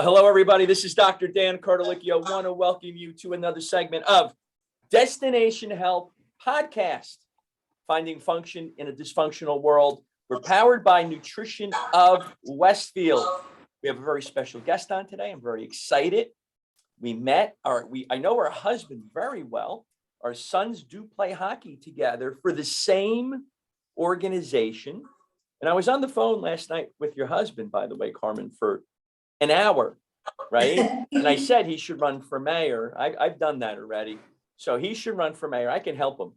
Hello, everybody. This is Dr. Dan Cartalicchio. I want to welcome you to another segment of Destination Health Podcast, Finding Function in a Dysfunctional World. We're powered by Nutrition of Westfield. We have a very special guest on today. I'm very excited. I know our husband very well. Our sons do play hockey together for the same organization. And I was on the phone last night with your husband, by the way, Carmen, for an hour, right? And I said he should run for mayor. I've done that already. So he should run for mayor. I can help him,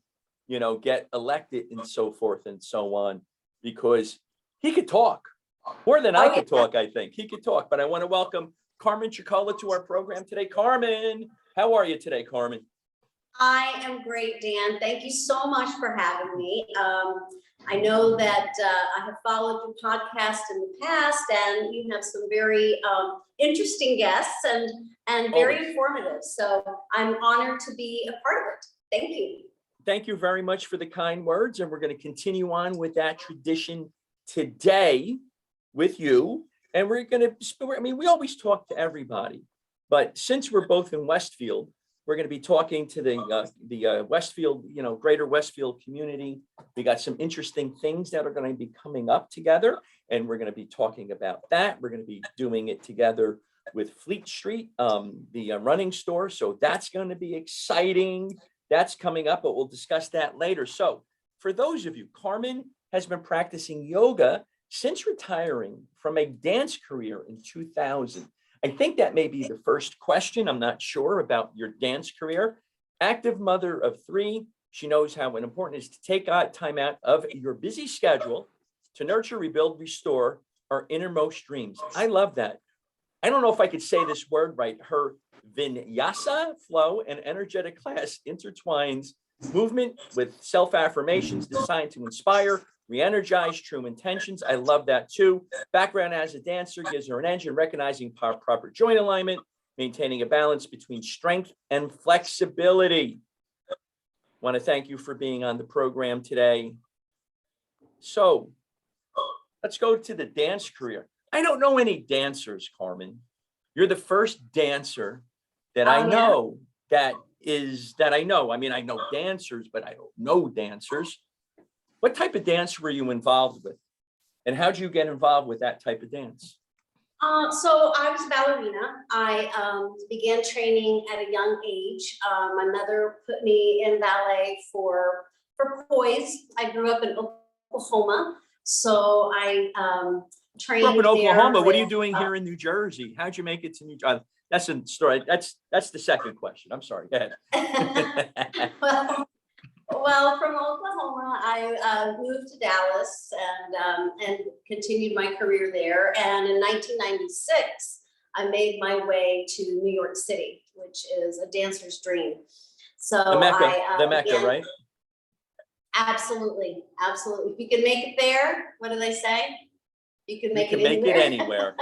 get elected and so forth and so on, because he could talk more than I could talk. I think he could talk. But I want to welcome Carmen Chicola to our program today. Carmen, how are you today, Carmen? I am great, Dan. Thank you so much for having me. I know that I have followed your podcast in the past, and you have some very interesting guests and very informative. So I'm honored to be a part of it. Thank you. Thank you very much for the kind words. And we're going to continue on with that tradition today with you. And we're going to, we always talk to everybody, but since we're both in Westfield, we're going to be talking to the Westfield, greater Westfield community. We got some interesting things that are going to be coming up together, and we're going to be talking about that. We're going to be doing it together with Fleet Street, the running store. So that's going to be exciting. That's coming up, but we'll discuss that later. So for those of you, Carmen has been practicing yoga since retiring from a dance career in 2000. I think that may be the first question. I'm not sure about your dance career. Active mother of 3. She knows how important it is to take time out of your busy schedule to nurture, rebuild, restore our innermost dreams. I love that. I don't know if I could say this word right. Her vinyasa flow and energetic class intertwines movement with self-affirmations designed to inspire, re-energize true intentions. I love that too. Background as a dancer gives her an edge in recognizing proper joint alignment, maintaining a balance between strength and flexibility. Want to thank you for being on the program today. So let's go to the dance career. I don't know any dancers, Carmen. You're the first dancer that I know that I know. I mean, I know dancers, but I don't know dancers. What type of dance were you involved with? And how did you get involved with that type of dance? So I was a ballerina. I began training at a young age. My mother put me in ballet for poise. I grew up in Oklahoma, so I trained Grew up in Oklahoma. What are you with, doing here in New Jersey? How'd you make it to New Jersey? That's a story. That's the second question. I'm sorry. Go ahead. Well, from Oklahoma, I moved to Dallas and continued my career there. And in 1996, I made my way to New York City, which is a dancer's dream. So the Mecca, right? Absolutely, absolutely. If you can make it there, what do they say? You can make it anywhere.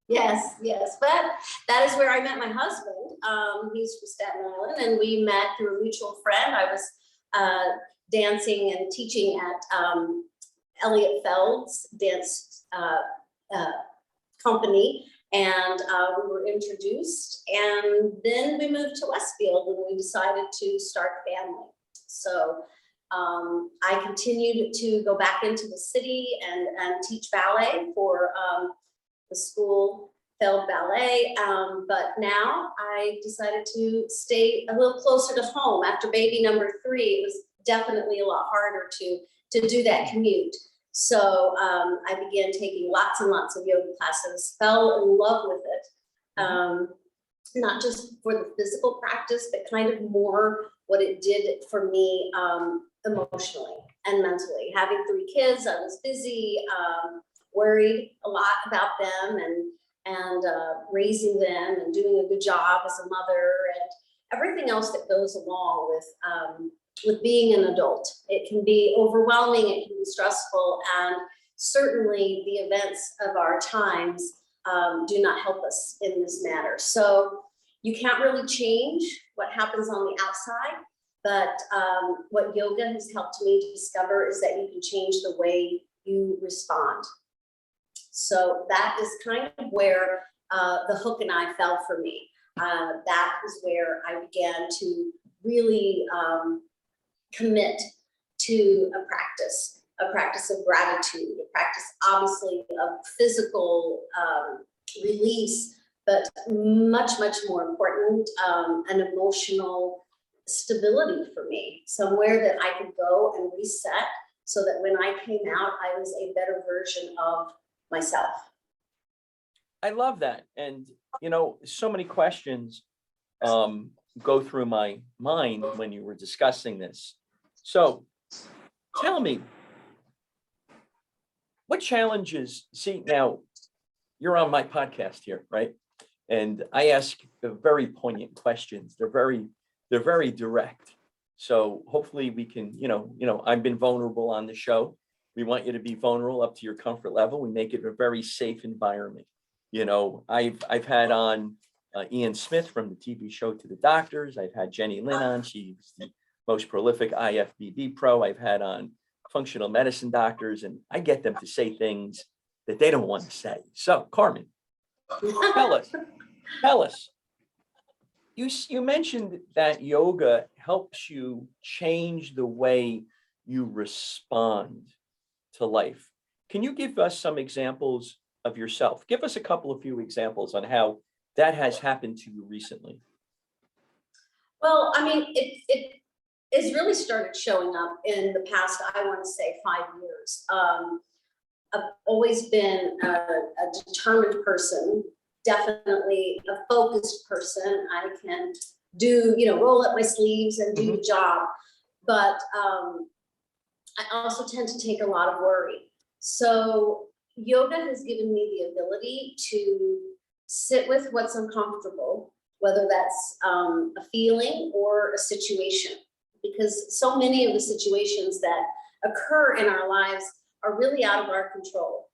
Yes. But that is where I met my husband. He's from Staten Island, and we met through a mutual friend. I was dancing and teaching at Elliott Feld's dance company, and we were introduced, and then we moved to Westfield and we decided to start a family. So I continued to go back into the city and teach ballet for the school Feld Ballet, but now I decided to stay a little closer to home. After baby number 3, it was definitely a lot harder to do that commute. So I began taking lots and lots of yoga classes, fell in love with it. Not just for the physical practice, but kind of more what it did for me emotionally and mentally. Having 3 kids, I was busy, worried a lot about them and raising them and doing a good job as a mother and everything else that goes along with being an adult. It can be overwhelming, it can be stressful, and certainly the events of our times do not help us in this matter. So you can't really change what happens on the outside, but what yoga has helped me to discover is that you can change the way you respond. So that is kind of where the hook and eye fell for me. That is where I began to really commit to a practice of gratitude, a practice obviously of physical release, but much, much more important, an emotional stability for me, somewhere that I could go and reset so that when I came out, I was a better version of myself. I love that. And, so many questions go through my mind when you were discussing this. So tell me, what challenges, see, now you're on my podcast here, right? And I ask very poignant questions. They're very direct. So hopefully we can, I've been vulnerable on the show. We want you to be vulnerable up to your comfort level. We make it a very safe environment. I've had on Ian Smith from the TV show To the Doctors. I've had Jenny Lynn on. She's the most prolific IFBB pro. I've had on functional medicine doctors, and I get them to say things that they don't want to say. So, Carmen, tell us. You mentioned that yoga helps you change the way you respond to life. Can you give us some examples of yourself? Give us a few examples on how that has happened to you recently. Well, I mean, it has really started showing up in the past, I want to say 5 years. I've always been a determined person, definitely a focused person. I can do, roll up my sleeves and do the job. But I also tend to take a lot of worry. So yoga has given me the ability to sit with what's uncomfortable, whether that's a feeling or a situation, because so many of the situations that occur in our lives are really out of our control.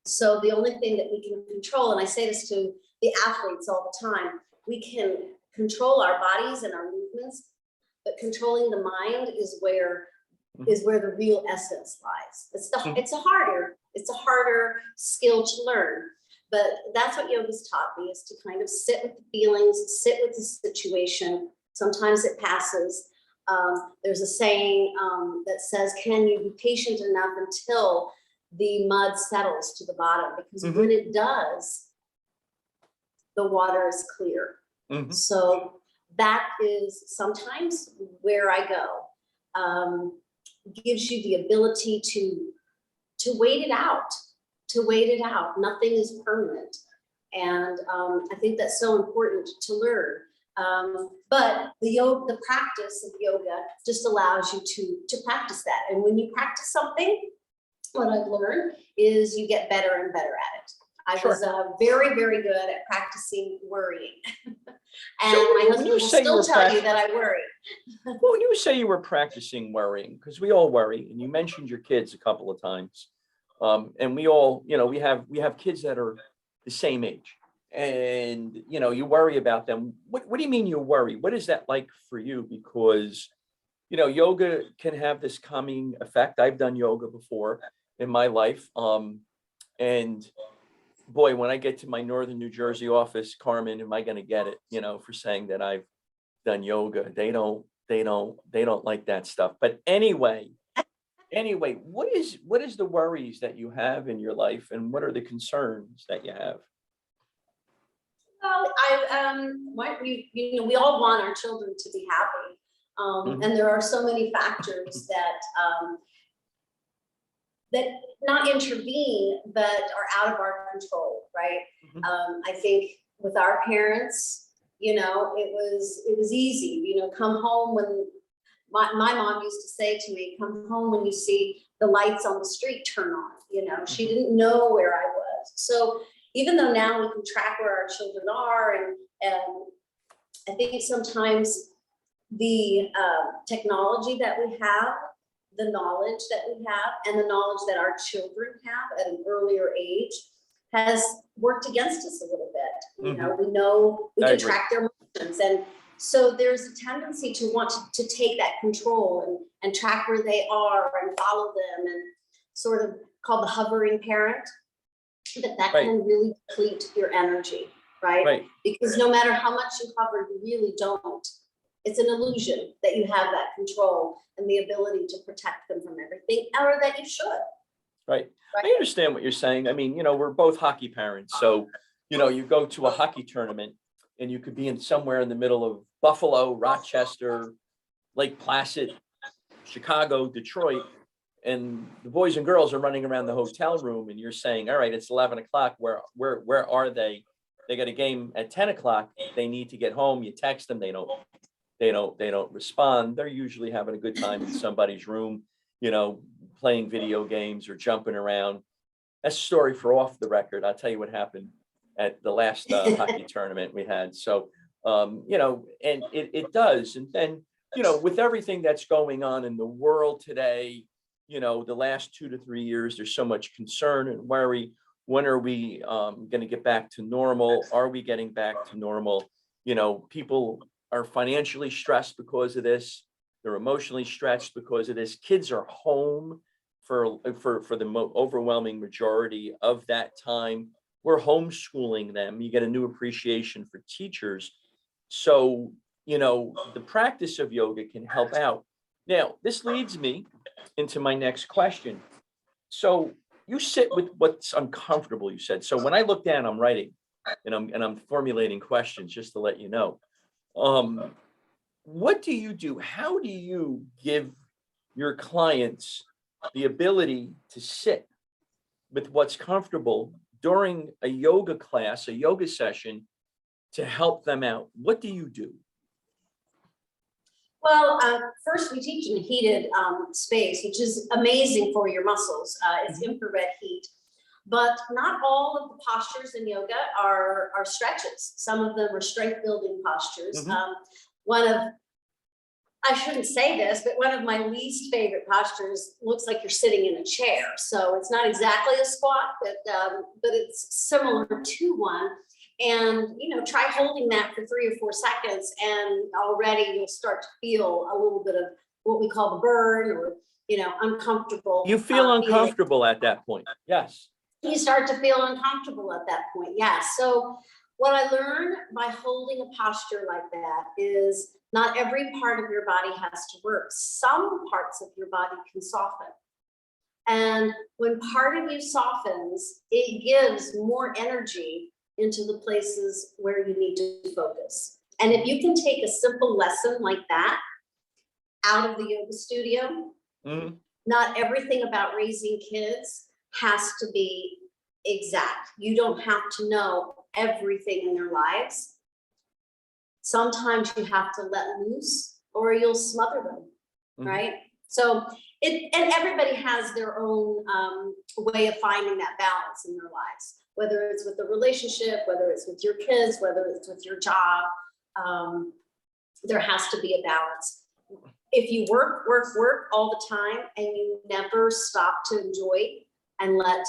So the only thing that we can control, and I say this to the athletes all the time, we can control our bodies and our movements, but controlling the mind is where the real essence lies. It's a harder skill to learn, but that's what yoga's taught me, is to kind of sit with the feelings, sit with the situation. Sometimes it passes. There's a saying that says, can you be patient enough until the mud settles to the bottom? Because when it does, the water is clear. So that is sometimes where I go. Gives you the ability to wait it out. Nothing is permanent. And I think that's so important to learn. But the practice of yoga just allows you to practice that. And when you practice something, what I've learned is you get better and better at it. I was very, very good at practicing worrying. And So my husband will still tell you that I worry. Well, you say you were practicing worrying, because we all worry, and you mentioned your kids a couple of times. And we all, we have kids that are the same age, and you worry about them. What do you mean you worry? What is that like for you? Because yoga can have this calming effect. I've done yoga before in my life, and boy, when I get to my northern New Jersey office, Carmen, am I going to get it? For saying that I've done yoga? They don't like that stuff. But anyway, what is the worries that you have in your life, and what are the concerns that you have? Well, we all want our children to be happy, and there are so many factors that not intervene, but are out of our control, right? I think with our parents, it was easy. Come home when my mom used to say to me, "Come home when you see the lights on the street turn on." She didn't know where I was. So even though now we can track where our children are, and I think sometimes the technology that we have, the knowledge that we have, and the knowledge that our children have at an earlier age has worked against us a little bit. We know we can track their emotions, and so there's a tendency to want to take that control and track where they are and follow them, and sort of called the hovering parent. That can really deplete your energy. right? Right. Because no matter how much you hover, you really don't. It's an illusion that you have that control and the ability to protect them from everything, or that you should. Right. Right. I understand what you're saying. I mean, we're both hockey parents. So, you go to a hockey tournament and you could be in somewhere in the middle of Buffalo, Rochester, Lake Placid, Chicago, Detroit, and the boys and girls are running around the hotel room and you're saying, all right, it's 11 o'clock. Where are they? They got a game at 10 o'clock. They need to get home. You text them. They don't respond. They're usually having a good time in somebody's room, playing video games or jumping around. That's a story for off the record. I'll tell you what happened at the last hockey tournament we had. So, and it does. And then, with everything that's going on in the world today, the last 2 to 3 years, there's so much concern and worry. When are we going to get back to normal? Are we getting back to normal? People are financially stressed because of this. They're emotionally stretched because of this. Kids are home for the overwhelming majority of that time. We're homeschooling them. You get a new appreciation for teachers. So, the practice of yoga can help out. Now, this leads me into my next question. So you sit with what's uncomfortable, you said. So when I look down, I'm writing and I'm formulating questions just to let you know. What do you do? How do you give your clients the ability to sit with what's comfortable during a yoga class, a yoga session, to help them out? What do you do? Well, first we teach in a heated space, which is amazing for your muscles. It's infrared heat, but not all of the postures in yoga are stretches. Some of them are strength building postures. I shouldn't say this, but one of my least favorite postures looks like you're sitting in a chair. So it's not exactly a squat, but it's similar to one. And, try holding that for 3 or 4 seconds and already you'll start to feel a little bit of what we call the burn or, uncomfortable. You feel uncomfortable at that point. Yes. You start to feel uncomfortable at that point. Yes. So what I learned by holding a posture like that is not every part of your body has to work. Some parts of your body can soften. And when part of you softens, it gives more energy into the places where you need to focus. And if you can take a simple lesson like that out of the yoga studio, not everything about raising kids has to be exact. You don't have to know everything in their lives. Sometimes you have to let loose or you'll smother them, right? So and everybody has their own way of finding that balance in their lives, whether it's with the relationship, whether it's with your kids, whether it's with your job, there has to be a balance. If you work all the time and you never stop to enjoy and let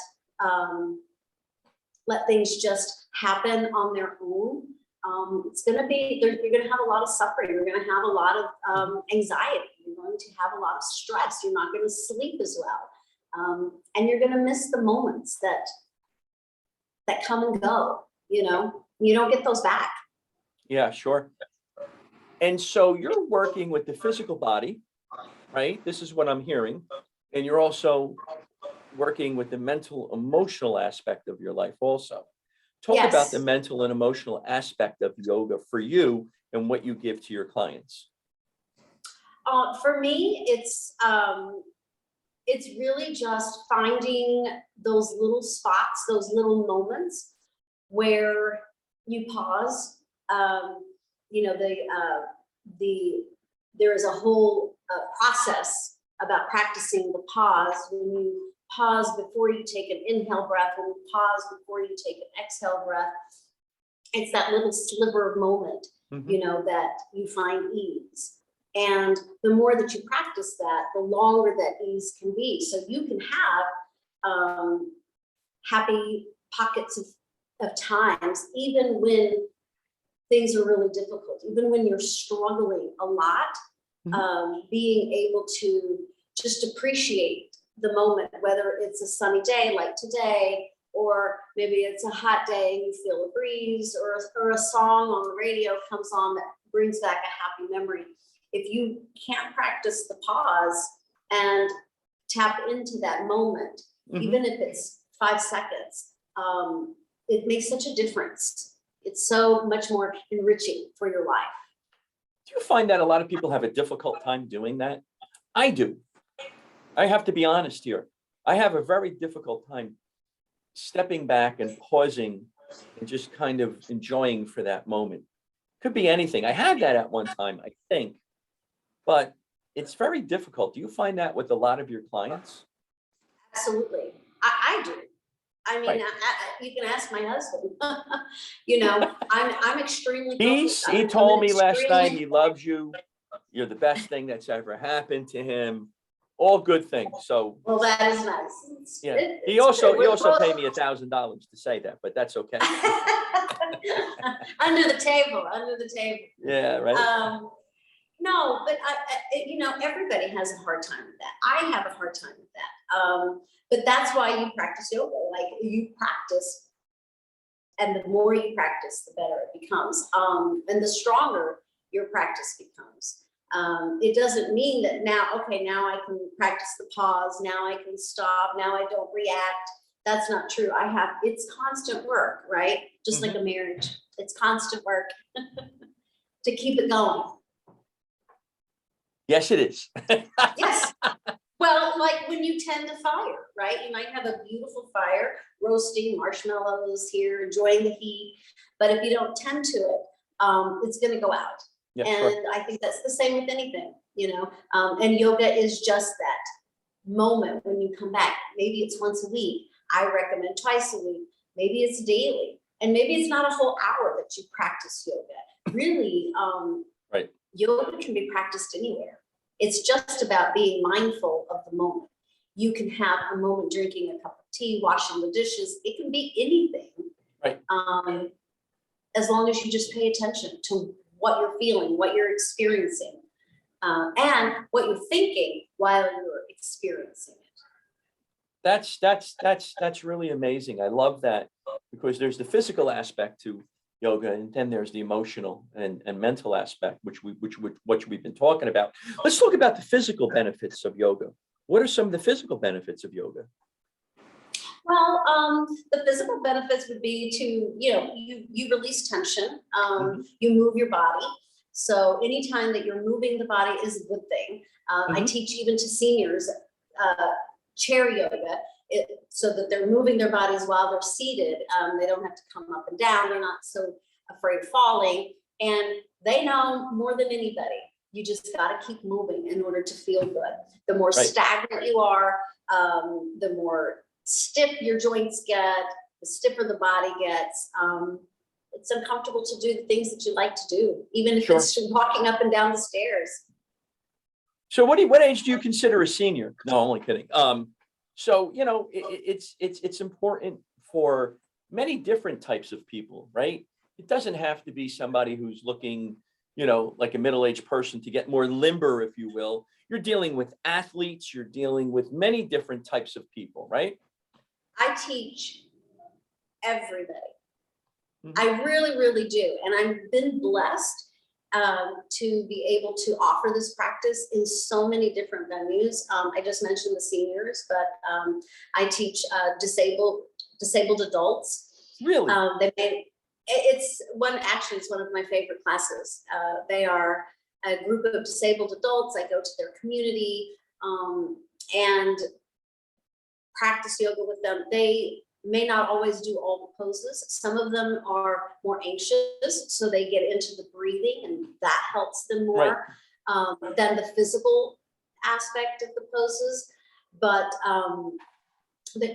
things just happen on their own, it's going to be, you're going to have a lot of suffering. You're going to have a lot of anxiety. You're going to have a lot of stress. You're not going to sleep as well. And you're going to miss the moments that come and go, you don't get those back. Yeah, sure. And so you're working with the physical body, right? This is what I'm hearing. And you're also working with the mental, emotional aspect of your life also. Talk about the mental and emotional aspect of yoga for you and what you give to your clients. For me, it's really just finding those little spots, those little moments where you pause. There is a whole process about practicing the pause. When you pause before you take an inhale breath, when you pause before you take an exhale breath, it's that little sliver of moment, that you find ease. And the more that you practice that, the longer that ease can be. So you can have happy pockets of times, even when things are really difficult, even when you're struggling a lot, being able to just appreciate the moment, whether it's a sunny day like today, or maybe it's a hot day and you feel a breeze, or a song on the radio comes on that brings back a happy memory. If you can't practice the pause and tap into that moment, even if it's 5 seconds, it makes such a difference. It's so much more enriching for your life. Do you find that a lot of people have a difficult time doing that? I do. I have to be honest here. I have a very difficult time stepping back and pausing and just kind of enjoying for that moment. Could be anything. I had that at one time, I think, but it's very difficult. Do you find that with a lot of your clients? Absolutely. I do. I mean, Right. you can ask my husband. You know, I'm extremely focused. He I'm told me last extremely- night he loves you. You're the best thing that's ever happened to him. All good things. So Well, that is nice. yeah, It's he good. also We're paid me $1,000 to say that, but that's okay. Under the table. Yeah, right. No, but you know, everybody has a hard time with that. I have a hard time with that. But that's why you practice yoga. Like, you practice, and the more you practice, the better it becomes. And the stronger your practice becomes. It doesn't mean that now I can practice the pause, now I can stop, now I don't react. That's not true. It's constant work, right? Just like a marriage. It's constant work to keep it going. Yes, it is. Yes. Well, like when you tend to fire, right? You might have a beautiful fire, roasting marshmallows here, enjoying the heat. But if you don't tend to it, it's going to go out. Yeah, And sure. I think that's the same with anything, you know, and yoga is just that moment when you come back. Maybe it's once a week. I recommend twice a week. Maybe it's daily. And maybe it's not a whole hour that you practice yoga. Really, Right. Yoga can be practiced anywhere. It's just about being mindful of the moment. You can have a moment drinking a cup of tea, washing the dishes. It can be anything. Right. As long as you just pay attention to what you're feeling, what you're experiencing, and what you're thinking while you're experiencing it. That's really amazing. I love that, because there's the physical aspect to yoga, and then there's the emotional and mental aspect, which we've been talking about. Let's talk about the physical benefits of yoga. What are some of the physical benefits of yoga? Well, the physical benefits would be to, you release tension, you move your body. So anytime that you're moving the body is a good thing. I teach even to seniors chair yoga, so that they're moving their bodies while they're seated. They don't have to come up and down. They're not so afraid of falling. And they know more than anybody, you just got to keep moving in order to feel good. The more stagnant you are, the more stiff your joints get, the stiffer the body gets. It's uncomfortable to do the things that you like to do, even if it's walking up and down the stairs. So what age do you consider a senior? No, I'm only kidding. So, it's important for many different types of people, right? It doesn't have to be somebody who's looking, like a middle-aged person to get more limber, if you will. You're dealing with athletes, you're dealing with many different types of people, right? I teach everybody. I really, really do. And I've been blessed to be able to offer this practice in so many different venues. I just mentioned the seniors, but I teach disabled adults. Really? It's one of my favorite classes. They are a group of disabled adults. I go to their community and practice yoga with them. They may not always do all the poses. Some of them are more anxious, so they get into the breathing, and that helps them more than the physical aspect of the poses. But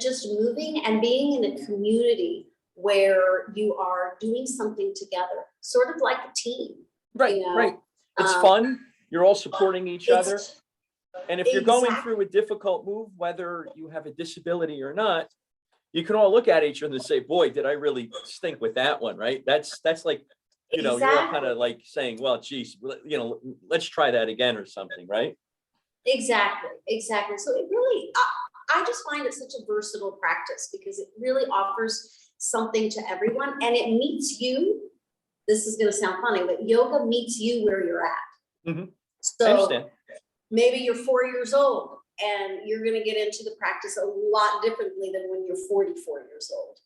just moving and being in a community where you are doing something together, sort of like a team. Right. It's fun. You're all supporting each other. And if you're going through a difficult move, whether you have a disability or not, you can all look at each other and say, boy, did I really stink with that one, right? That's like, you're all kind of like saying, well, geez, let's try that again or something, right? Exactly. So it really, I just find it such a versatile practice because it really offers something to everyone, and it meets you. This is going to sound funny, but yoga meets you where you're at. Mhm. I So understand. maybe you're 4 years old and you're going to get into the practice a lot differently than when you're 44 years old.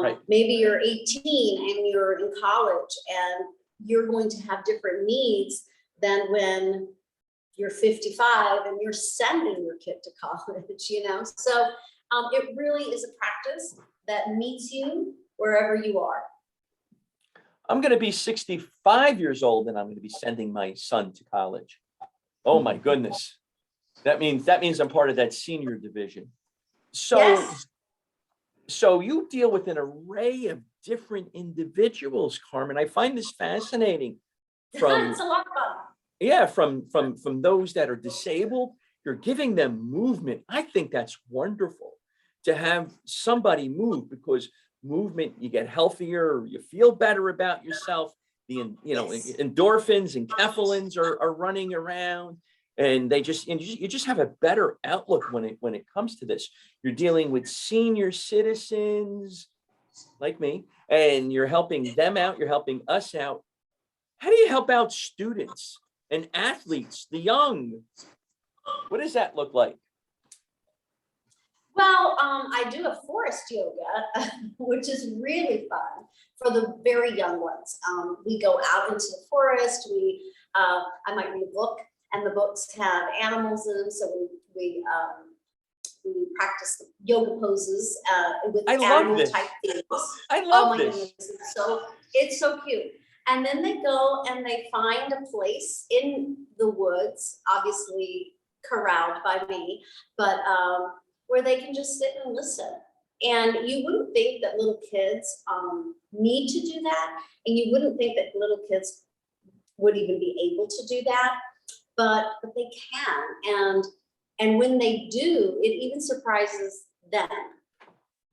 Right. Maybe you're 18 and you're in college, and you're going to have different needs than when you're 55 and you're sending your kid to college, you know? So it really is a practice that meets you wherever you are. I'm going to be 65 years old and I'm going to be sending my son to college. Oh my goodness. That means I'm part of that senior division. So, Yes. so you deal with an array of different individuals, Carmen. I find this fascinating. From It's a lot of fun. yeah, from those that are disabled, you're giving them movement. I think that's wonderful to have somebody move, because movement, you get healthier, you feel better about yourself. Yes. Endorphins and kephalins are running around, and you just have a better outlook when it comes to this. You're dealing with senior citizens like me, and you're helping them out, you're helping us out. How do you help out students and athletes, the young? What does that look like? Well, I do a forest yoga, which is really fun for the very young ones. We go out into the forest. I might read a book, and the books have animals in them, so we practice yoga poses with I love animal this. type themes. I Oh love my this. goodness, it's so cute. And then they go and they find a place in the woods, obviously corralled by me, but where they can just sit and listen. And you wouldn't think that little kids need to do that, and you wouldn't think that little kids would even be able to do that, but they can. And when they do, it even surprises them.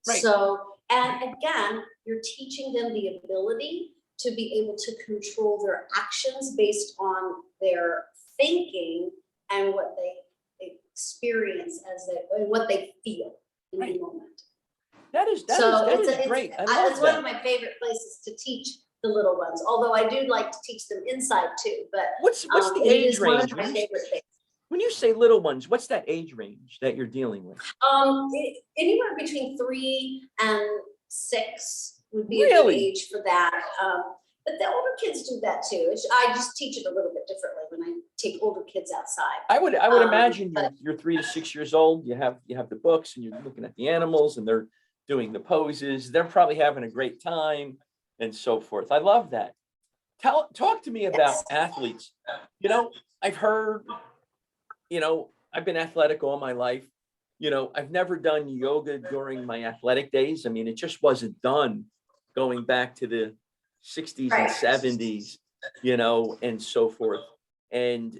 Right. So, and again, you're teaching them the ability to be able to control their actions based on their thinking and what they experience and what they feel in the moment. That is great. I love it's that. one of my favorite places to teach the little ones, although I do like to teach them inside too, but What's the it age is one range? of my favorite things. When you say little ones, what's that age range that you're dealing with? Anywhere between 3 and 6 would be a good Really? age for that. But the older kids do that too. I just teach it a little bit differently when I take older kids outside. I would imagine you're 3 to 6 years old. You have the books, and you're looking at the animals, and they're doing the poses. They're probably having a great time, and so forth. I love that. Talk to me about athletes. I've heard, I've been athletic all my life. I've never done yoga during my athletic days. I mean, it just wasn't done going back to the 60s and 70s, and so forth. And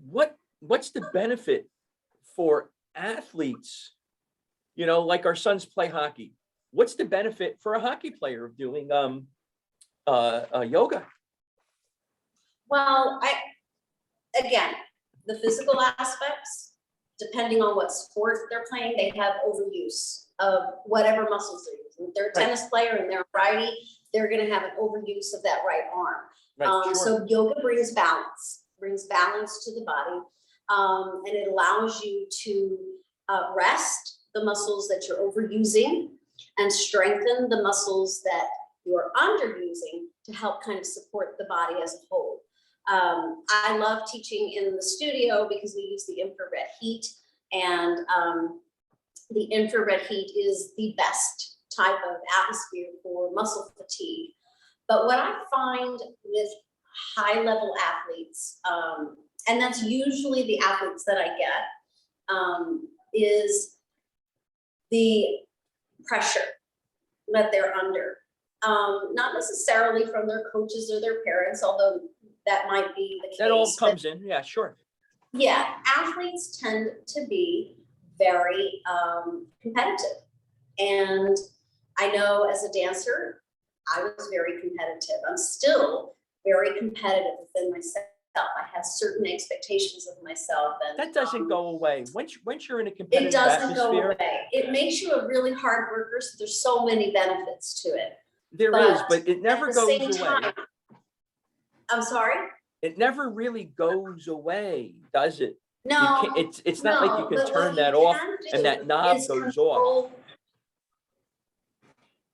what's the benefit for athletes, like our sons play hockey? What's the benefit for a hockey player of doing yoga? Well, again, the physical aspects, depending on what sport they're playing, they have overuse of whatever muscles they're using. If they're a tennis player and they're righty, they're going to have an overuse of that right arm. Right, sure. So yoga brings balance to the body, and it allows you to rest the muscles that you're overusing and strengthen the muscles that you're underusing to help kind of support the body as a whole. I love teaching in the studio because we use the infrared heat, and the infrared heat is the best type of atmosphere for muscle fatigue. But what I find with high level athletes, and that's usually the athletes that I get, is the pressure that they're under. Not necessarily from their coaches or their parents, although that might be the case. That all comes in, yeah, sure. Yeah, athletes tend to be very competitive. And I know as a dancer, I was very competitive. I'm still very competitive within myself. I have certain expectations of myself, and That doesn't go away. Once you're in a it competitive doesn't go atmosphere, away. It makes you a really hard worker, so there's so many benefits to it. there is, but it never At the goes same away. time, I'm sorry? It never really goes away, does it? You No, can't, it's not like you no, can but what turn you that off can and do that knob is goes off. control.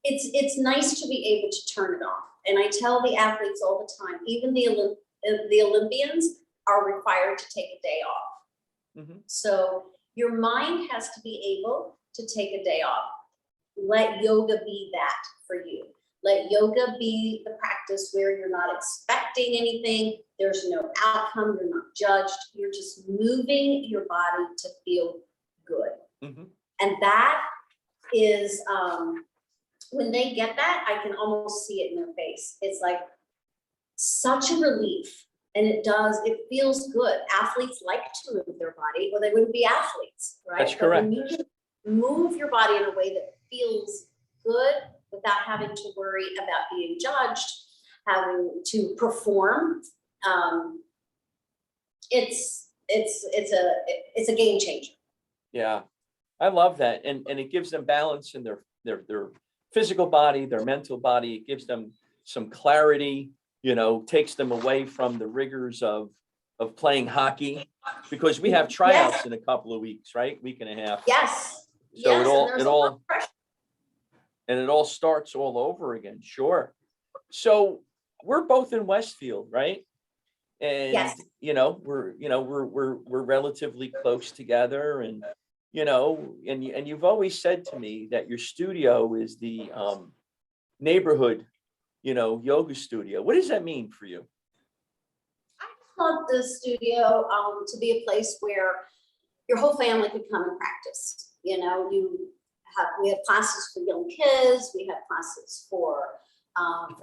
It's nice to be able to turn it off. And I tell the athletes all the time, even the Olympians are required to take a day off. Mhm. So your mind has to be able to take a day off. Let yoga be that for you. Let yoga be the practice where you're not expecting anything. There's no outcome. You're not judged. You're just moving your body to feel good. Mhm. And that is, when they get that, I can almost see it in their face. It's like such a relief. And it feels good. Athletes like to move their body or they wouldn't be athletes, right? That's But when correct. you can move your body in a way that feels good without having to worry about being judged, having to perform, it's a game changer. Yeah, I love that. And it gives them balance in their physical body, their mental body. It gives them some clarity, takes them away from the rigors of playing hockey, because we have tryouts in a couple of weeks, right? Week and a half. Yes. So Yes, and there's a lot of pressure. and it all starts all over again. Sure. So we're both in Westfield, right? And Yes. we're relatively close together, and and you've always said to me that your studio is the neighborhood yoga studio. What does that mean for you? I love the studio to be a place where your whole family could come and practice. We have classes for young kids, we have classes for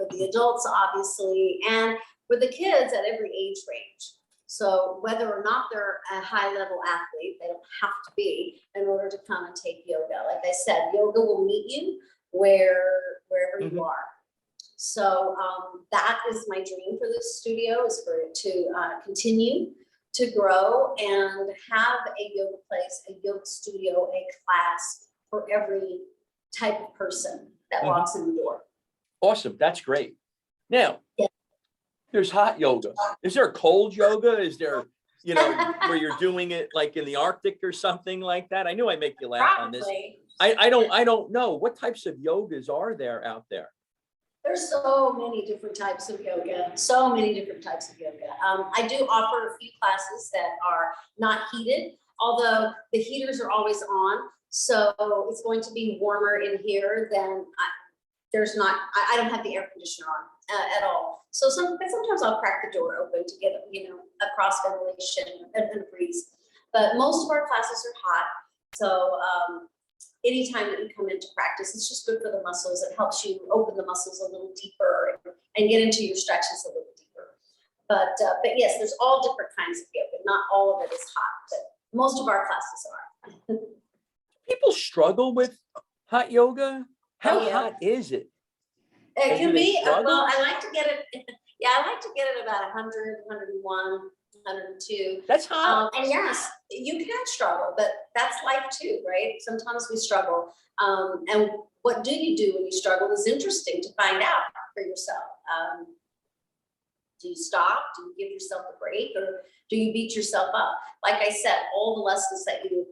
the adults, obviously, and for the kids at every age range. So whether or not they're a high level athlete, they don't have to be in order to come and take yoga. Like I said, yoga will meet you wherever you are. So that is my dream for this studio, is for it to continue to grow and have a yoga place, a yoga studio, a class for every type of person that walks in the door. Awesome. That's great. Now, Yeah. there's hot yoga. Is there cold yoga? Is there, where you're doing it like in the Arctic or something like that? I knew I'd make you laugh on this. Probably. I don't know. What types of yogas are there out there? There's so many different types of yoga, so many different types of yoga. I do offer a few classes that are not heated, although the heaters are always on. So it's going to be warmer in here than I don't have the air conditioner on at all. So sometimes I'll crack the door open to get, a cross ventilation and a breeze. But most of our classes are hot. So anytime that you come into practice, it's just good for the muscles. It helps you open the muscles a little deeper and get into your stretches a little deeper. But yes, there's all different kinds of yoga. Not all of it is hot, but most of our classes are. People struggle with hot yoga. How hot is it? It can be, struggle? I like to get it, I like to get it about 100, 101, 102. That's hot. And yes, you can struggle, but that's life too, right? Sometimes we struggle. And what do you do when you struggle is interesting to find out for yourself. Do you stop? Do you give yourself a break, or do you beat yourself up? Like I said, all the lessons that you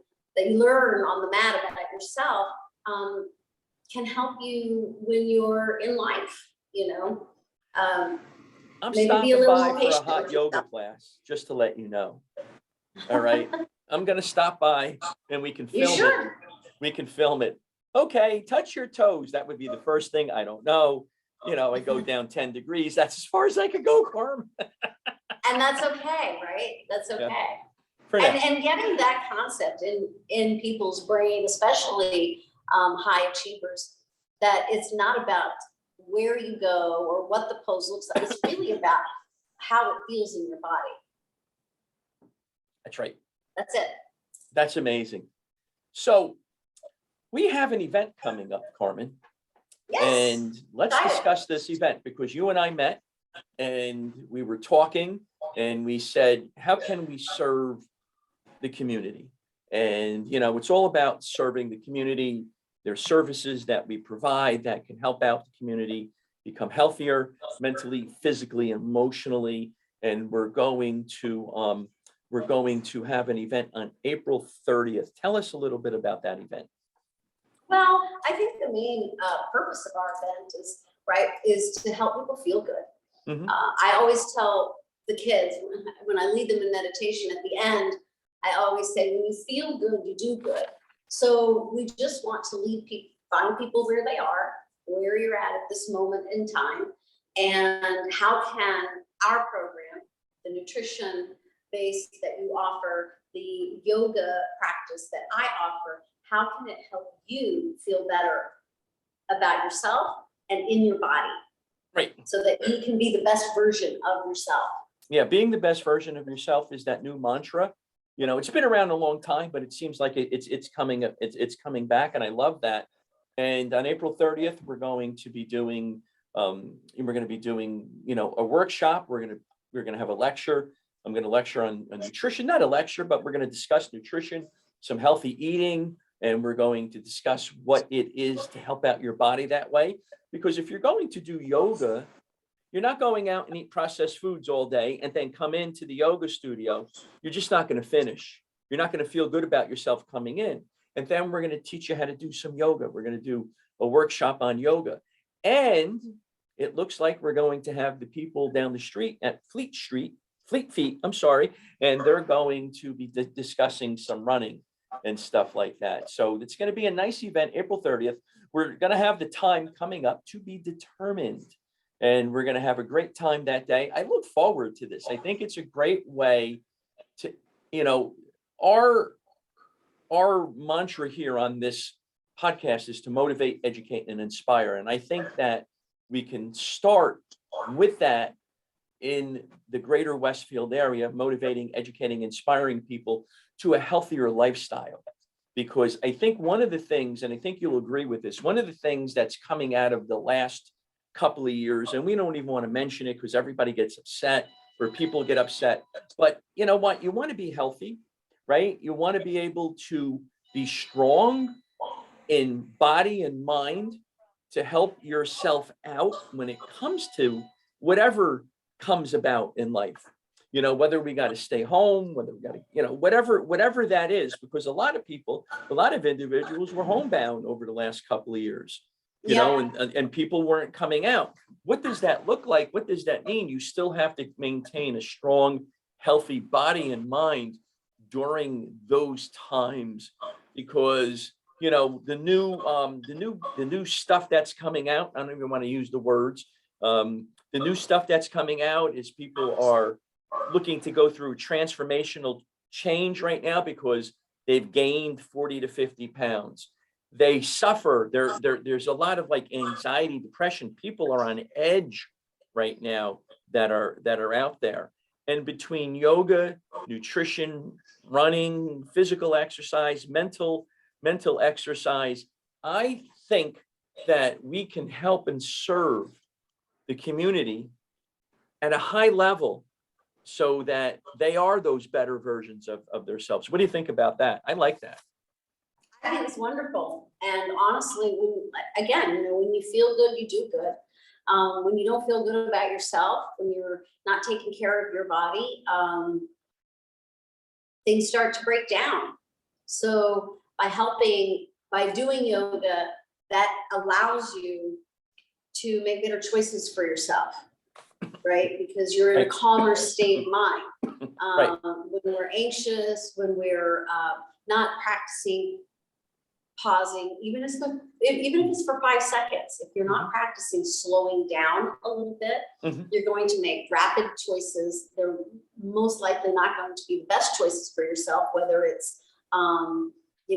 learn on the mat about yourself can help you when you're in life, I'm maybe be a stopping little by more for a patient hot with yoga yourself. class, just to let you know. All right. I'm going to stop by and we can You film it. should. We can film it. Okay. Touch your toes. That would be the first thing. I don't know. I go down 10 degrees. That's as far as I could go, Carmen. And that's okay, right? That's okay. Yeah. For now. And getting that concept in people's brain, especially high achievers, that it's not about where you go or what the pose looks like. It's really about how it feels in your body. That's right. That's it. That's amazing. So we have an event coming up, Carmen. Yes. And let's discuss this event, because you and I met and we were talking and we said, how can we serve the community? And, it's all about serving the community. There's services that we provide that can help out the community become healthier mentally, physically, emotionally. And we're going to have an event on April 30th. Tell us a little bit about that event. Well, I think the main purpose of our event is to help people feel good. Mhm. I always tell the kids when I lead them in meditation at the end, I always say, when you feel good, you do good. So we just want to find people where they are, where you're at this moment in time, and how can our program, the nutrition base that you offer, the yoga practice that I offer, how can it help you feel better about yourself and in your body? Right. So that you can be the best version of yourself. Yeah, being the best version of yourself is that new mantra. It's been around a long time, but it seems like it's coming back, and I love that. And on April 30th, we're going to be doing a workshop. We're gonna have a lecture. I'm going to lecture on nutrition, not a lecture, but we're going to discuss nutrition, some healthy eating, and we're going to discuss what it is to help out your body that way. Because if you're going to do yoga, you're not going out and eat processed foods all day and then come into the yoga studio. You're just not going to finish. You're not going to feel good about yourself coming in. And then we're going to teach you how to do some yoga. We're going to do a workshop on yoga. And it looks like we're going to have the people down the street at Fleet Feet, and they're going to be discussing some running and stuff like that. So it's going to be a nice event, April 30th. We're going to have the time coming up to be determined. And we're going to have a great time that day. I look forward to this. I think it's a great way to, our mantra here on this podcast is to motivate, educate, and inspire. And I think that we can start with that in the greater Westfield area, motivating, educating, inspiring people to a healthier lifestyle. Because I think one of the things, and I think you'll agree with this, one of the things that's coming out of the last couple of years, and we don't even want to mention it because everybody gets upset or people get upset, but you know what? You want to be healthy, right? You want to be able to be strong in body and mind to help yourself out when it comes to whatever comes about in life. Whether we got to stay home, whether we got to, whatever that is, because a lot of individuals were homebound over the last couple of years. And people weren't coming out. What does that look like? What does that mean? You still have to maintain a strong, healthy body and mind during those times, because the new stuff that's coming out. I don't even want to use the words. The new stuff that's coming out is people are looking to go through transformational change right now because they've gained 40 to 50 pounds. They suffer. There's a lot of anxiety, depression. People are on edge right now that are out there. And between yoga, nutrition, running, physical exercise, mental exercise, I think that we can help and serve the community at a high level so that they are those better versions of themselves. What do you think about that? I like that. I think it's wonderful. And honestly, when you feel good, you do good. When you don't feel good about yourself, when you're not taking care of your body, things start to break down. So by doing yoga, that allows you to make better choices for yourself, right? Because you're in a calmer state of mind. Right. When we're anxious, when we're not practicing pausing, even if it's for 5 seconds, if you're not practicing slowing down a little bit, you're going to make rapid choices. They're most likely not going to be the best choices for yourself, whether it's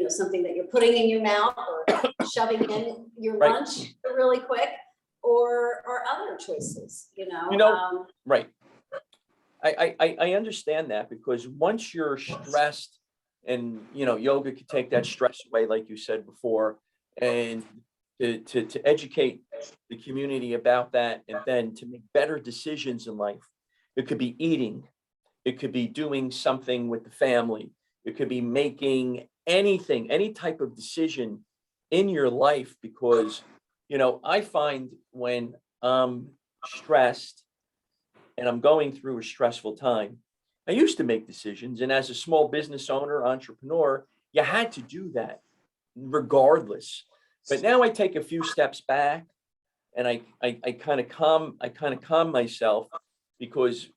something that you're putting in your mouth or shoving in your lunch really quick, or other choices. Right. I understand that, because once you're stressed, and yoga could take that stress away, like you said before, and to educate the community about that, and then to make better decisions in life. It could be eating, It could be doing something with the family. It could be making anything, any type of decision in your life, because, I find when I'm stressed and I'm going through a stressful time, I used to make decisions. And as a small business owner, entrepreneur, you had to do that regardless. But now I take a few steps back and I kind of calm myself, because,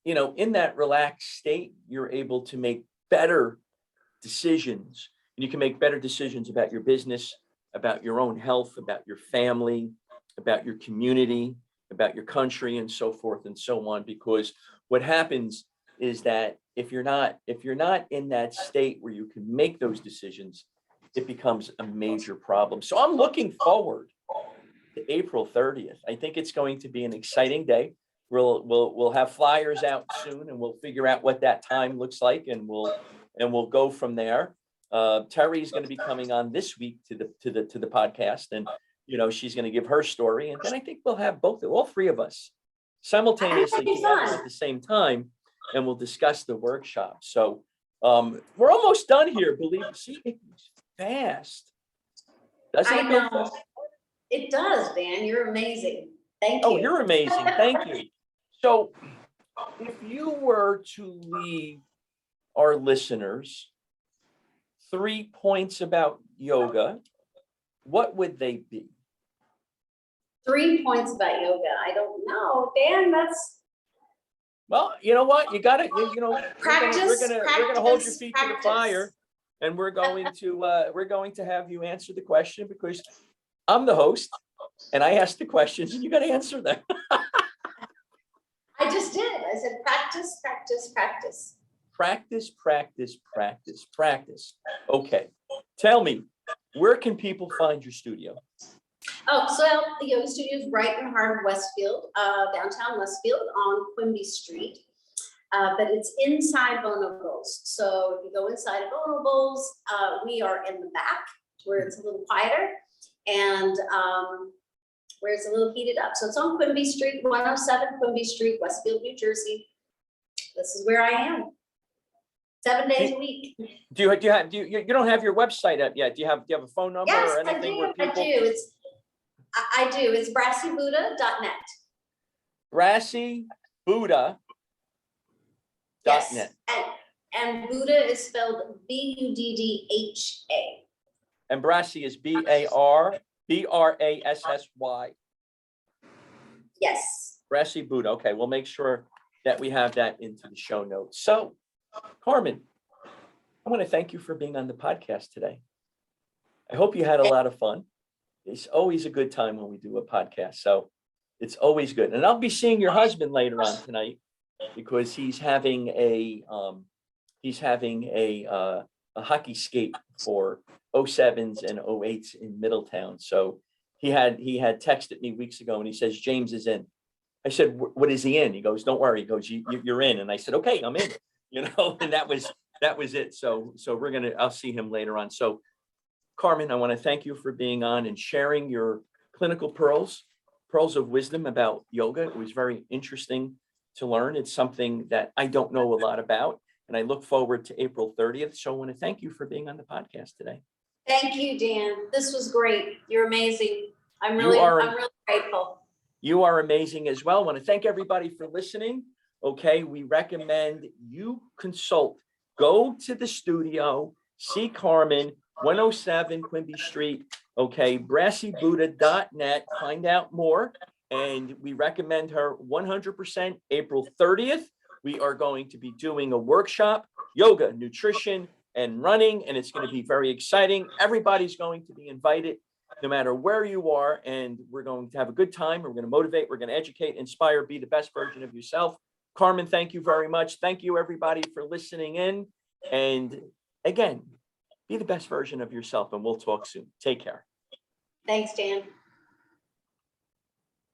in that relaxed state, you're able to make better decisions, and you can make better decisions about your business, about your own health, about your family, about your community, about your country, and so forth and so on. Because what happens is that if you're not in that state where you can make those decisions, it becomes a major problem. So I'm looking forward to April 30th. I think it's going to be an exciting day. We'll have flyers out soon, and we'll figure out what that time looks like, and we'll go from there. Terry's going to be coming on this week to the podcast, and she's going to give her story, and then I think we'll have all three of us simultaneously together at the same time, and we'll discuss the workshop. So we're almost done here. See, it goes fast. Doesn't it go fast? It does, Dan. You're amazing. Thank you. Oh, you're amazing. Thank you. So if you were to leave our listeners 3 points about yoga, what would they be? 3 points about yoga. I don't know, Dan. Well, you know what? You got it. Practice. We're gonna hold your feet to the fire, and we're going to have you answer the question, because I'm the host and I ask the questions and you got to answer them. I just did. I said practice, practice, practice. Practice, practice, practice, practice. Okay. Tell me, where can people find your studio? Oh, so the yoga studio is right in the heart of Westfield, downtown Westfield on Quimby Street. But it's inside Bonobos. So if you go inside of Bonobos, we are in the back where it's a little quieter and where it's a little heated up. So it's on Quimby Street, 107 Quimby Street, Westfield, New Jersey. This is where I am. 7 days a week. You don't have your website up yet? Do you have a phone number or anything? I do. I do. It's brassybuddha.net. brassybuddha.net. Yes. And Buddha is spelled Buddha. And Brassy is BRASSY. Yes. Brassy Buddha. Okay, we'll make sure that we have that into the show notes. So, Carmen, I want to thank you for being on the podcast today. I hope you had a lot of fun. It's always a good time when we do a podcast, so it's always good. And I'll be seeing your husband later on tonight, because he's having a hockey skate for 07s and 08s in Middletown. So he had texted me weeks ago, and he says James is in. I said, what is he in? He goes, don't worry. He goes, you're in. And I said, okay, I'm in. And that was it. So I'll see him later on. So Carmen, I want to thank you for being on and sharing your clinical pearls of wisdom about yoga. It was very interesting to learn. It's something that I don't know a lot about, and I look forward to April 30th. So I want to thank you for being on the podcast today. Thank you, Dan. This was great. You're amazing. I'm really grateful. You are amazing as well. I want to thank everybody for listening. Okay, we recommend you consult. Go to the studio, see Carmen, 107 Quimby Street. Okay, brassybuddha.net. Find out more. And we recommend her 100%. April 30th, we are going to be doing a workshop, yoga, nutrition, and running, and it's going to be very exciting. Everybody's going to be invited, no matter where you are, and we're going to have a good time. We're going to motivate, we're going to educate, inspire, be the best version of yourself. Carmen, thank you very much. Thank you, everybody, for listening in. And again, be the best version of yourself, and we'll talk soon. Take care. Thanks, Dan.